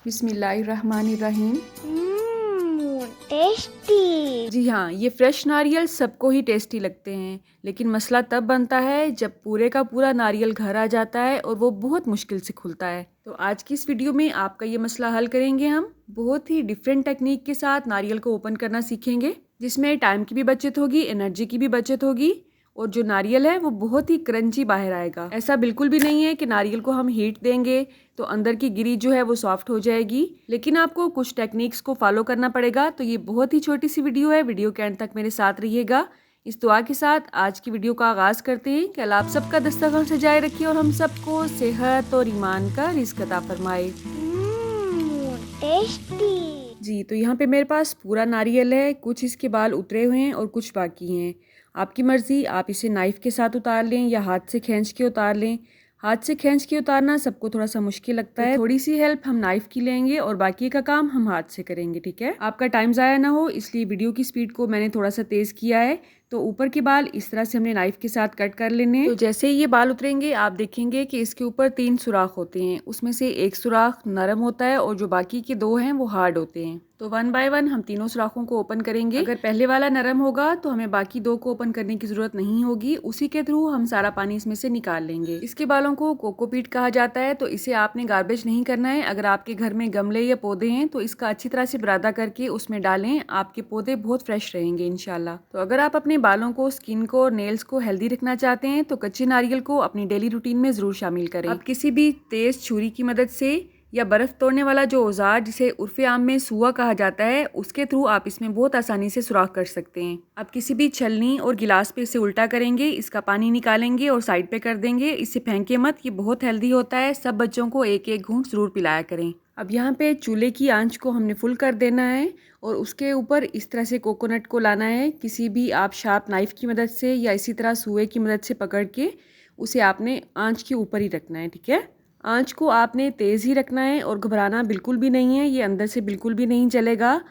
बिस्मिल्लाहिर्रहमानिर्रहीम। टेस्टी। जी हाँ, ये फ्रेश नारियल सबको ही टेस्टी लगते हैं, लेकिन मसला तब बनता है जब पूरे का पूरा नारियल घर आ जाता है और वो बहुत मुश्किल से खुलता है। तो आज की इस वीडियो में आपका ये मसला हल करेंगे हम। बहुत ही डिफरेंट टेक्निक के साथ नारियल को ओपन करना सीखेंगे, जिसमें टाइम की भी बचत होगी, एनर्जी की भी बचत होगी और जो नारियल है वो बहुत ही क्रंची बाहर आएगा। ऐसा बिल्कुल भी नहीं है कि नारियल को हम हीट देंगे तो अंदर की गिरी जो है वो सॉफ्ट हो जाएगी, लेकिन आपको कुछ टेक्निक्स को फॉलो करना पड़ेगा। तो ये बहुत ही छोटी सी वीडियो है, वीडियो के एंड तक मेरे साथ रहिएगा। इस दुआ के साथ आज की वीडियो का आगाज करते हैं कि अल्लाह आप सबका दस्तरखान सजाए रखिए और हम सबको सेहत और ईमान का रिज़्क अता फरमाए। टेस्टी। जी, तो यहाँ पे मेरे पास पूरा नारियल है, कुछ इसके बाल उतरे हुए हैं और कुछ बाकी हैं। आपकी मर्ज़ी, आप इसे नाइफ़ के साथ उतार लें या हाथ से खींच के उतार लें। हाथ से खींच के उतारना सबको थोड़ा सा मुश्किल लगता है, थोड़ी सी हेल्प हम नाइफ़ की लेंगे और बाकी का काम हम हाथ से करेंगे, ठीक है। आपका टाइम ज़ाया ना हो इसलिए वीडियो की स्पीड को मैंने थोड़ा सा तेज़ किया है। तो ऊपर के बाल इस तरह से हमने नाइफ़ के साथ कट कर लेने हैं। तो जैसे ही ये बाल उतरेंगे आप देखेंगे कि इसके ऊपर 3 सुराख होते हैं, उसमें से एक सुराख नरम होता है और जो बाकी के 2 हैं वो हार्ड होते हैं। तो 1 बाय 1 हम तीनों सुराखों को ओपन करेंगे। अगर पहले वाला नरम होगा तो हमें बाकी 2 को ओपन करने की जरूरत नहीं होगी, उसी के थ्रू हम सारा पानी इसमें से निकाल लेंगे। इसके बालों को कोकोपीट कहा जाता है, तो इसे आपने गार्बेज नहीं करना है। अगर आपके घर में गमले या पौधे हैं तो इसका अच्छी तरह से बरादा करके उसमें डालें, आपके पौधे बहुत फ्रेश रहेंगे इंशाल्लाह। तो अगर आप अपने बालों को, स्किन को और नेल्स को हेल्दी रखना चाहते हैं तो कच्चे नारियल को अपनी डेली रूटीन में जरूर शामिल करें। आप किसी भी तेज छुरी की मदद से या बर्फ़ तोड़ने वाला जो औजार जिसे उर्फ़े आम में सुआ कहा जाता है, उसके थ्रू आप इसमें बहुत आसानी से सुराख कर सकते हैं। आप किसी भी छलनी और गिलास पे इसे उल्टा करेंगे, इसका पानी निकालेंगे और साइड पे कर देंगे। इसे फेंके मत, ये बहुत हेल्दी होता है। सब बच्चों को एक एक घूंट ज़रूर पिलाया करें। अब यहाँ पे चूल्हे की आंच को हमने फुल कर देना है और उसके ऊपर इस तरह से कोकोनट को लाना है। किसी भी आप शार्प नाइफ़ की मदद से या इसी तरह सुए की मदद से पकड़ के उसे आपने आंच के ऊपर ही रखना है, ठीक है। आंच को आपने तेज़ ही रखना है और घबराना बिल्कुल भी नहीं है, ये अंदर से बिल्कुल भी नहीं जलेगा।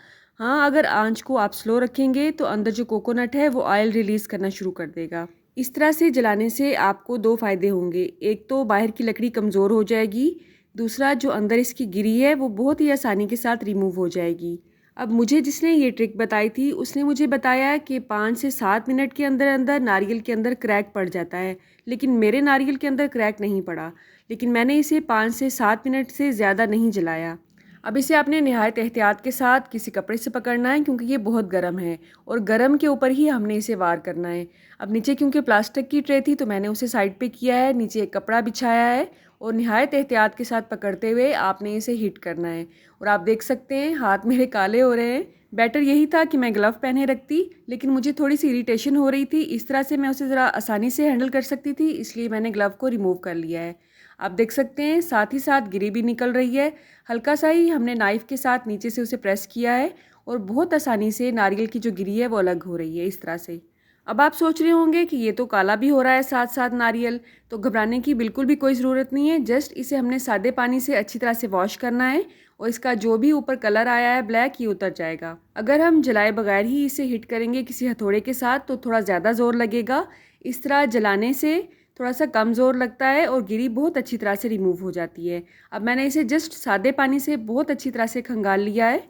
हाँ, अगर आंच को आप स्लो रखेंगे तो अंदर जो कोकोनट है वो ऑयल रिलीज़ करना शुरू कर देगा। इस तरह से जलाने से आपको 2 फ़ायदे होंगे। एक तो बाहर की लकड़ी कमज़ोर हो जाएगी, दूसरा जो अंदर इसकी गिरी है वो बहुत ही आसानी के साथ रिमूव हो जाएगी। अब मुझे जिसने ये ट्रिक बताई थी उसने मुझे बताया कि 5 से 7 मिनट के अंदर अंदर नारियल के अंदर क्रैक पड़ जाता है, लेकिन मेरे नारियल के अंदर क्रैक नहीं पड़ा। लेकिन मैंने इसे 5 से 7 मिनट से ज़्यादा नहीं जलाया। अब इसे आपने निहायत एहतियात के साथ किसी कपड़े से पकड़ना है, क्योंकि ये बहुत गर्म है और गर्म के ऊपर ही हमने इसे वार करना है। अब नीचे क्योंकि प्लास्टिक की ट्रे थी तो मैंने उसे साइड पे किया है, नीचे एक कपड़ा बिछाया है और निहायत एहतियात के साथ पकड़ते हुए आपने इसे हीट करना है। और आप देख सकते हैं हाथ मेरे काले हो रहे हैं। बेटर यही था कि मैं ग्लव पहने रखती, लेकिन मुझे थोड़ी सी इरिटेशन हो रही थी। इस तरह से मैं उसे ज़रा आसानी से हैंडल कर सकती थी, इसलिए मैंने ग्लव को रिमूव कर लिया है। आप देख सकते हैं साथ ही साथ गिरी भी निकल रही है। हल्का सा ही हमने नाइफ़ के साथ नीचे से उसे प्रेस किया है और बहुत आसानी से नारियल की जो गिरी है वो अलग हो रही है इस तरह से। अब आप सोच रहे होंगे कि ये तो काला भी हो रहा है साथ साथ नारियल, तो घबराने की बिल्कुल भी कोई ज़रूरत नहीं है। जस्ट इसे हमने सादे पानी से अच्छी तरह से वॉश करना है और इसका जो भी ऊपर कलर आया है ब्लैक, ये उतर जाएगा। अगर हम जलाए बगैर ही इसे हिट करेंगे किसी हथौड़े के साथ तो थोड़ा ज़्यादा ज़ोर लगेगा। इस तरह जलाने से थोड़ा सा कम ज़ोर लगता है और गिरी बहुत अच्छी तरह से रिमूव हो जाती है। अब मैंने इसे जस्ट सादे पानी से बहुत अच्छी तरह से खंगाल लिया है।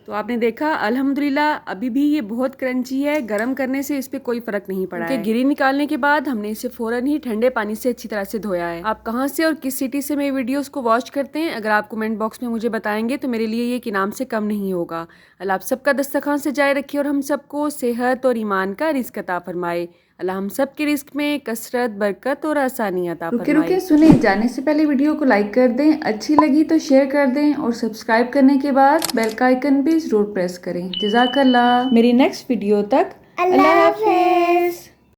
तो आपने देखा अल्हम्दुलिल्लाह अभी भी ये बहुत क्रंची है। गर्म करने से इस पे कोई फ़र्क नहीं पड़ा है। गिरी निकालने के बाद हमने इसे फ़ौरन ही ठंडे पानी से अच्छी तरह से धोया है। आप कहाँ से और किस सिटी से मेरी वीडियोस को वॉच करते हैं, अगर आप कमेंट बॉक्स में मुझे बताएंगे तो मेरे लिए ये कि नाम से कम नहीं होगा। अल्लाह आप सबका दस्तरखान सजाए रखे और हम सबको सेहत और ईमान का रिज़्क अता फरमाए। अल्लाह हम सब के रिस्क में कसरत, बरकत और आसानी अता फरमाए। रुके सुने, जाने से पहले वीडियो को लाइक कर दें, अच्छी लगी तो शेयर कर दें और सब्सक्राइब करने के बाद बेल का आइकन भी जरूर प्रेस करें। जज़ाकल्लाह। मेरी नेक्स्ट वीडियो तक अल्लाह हाफ़िज़।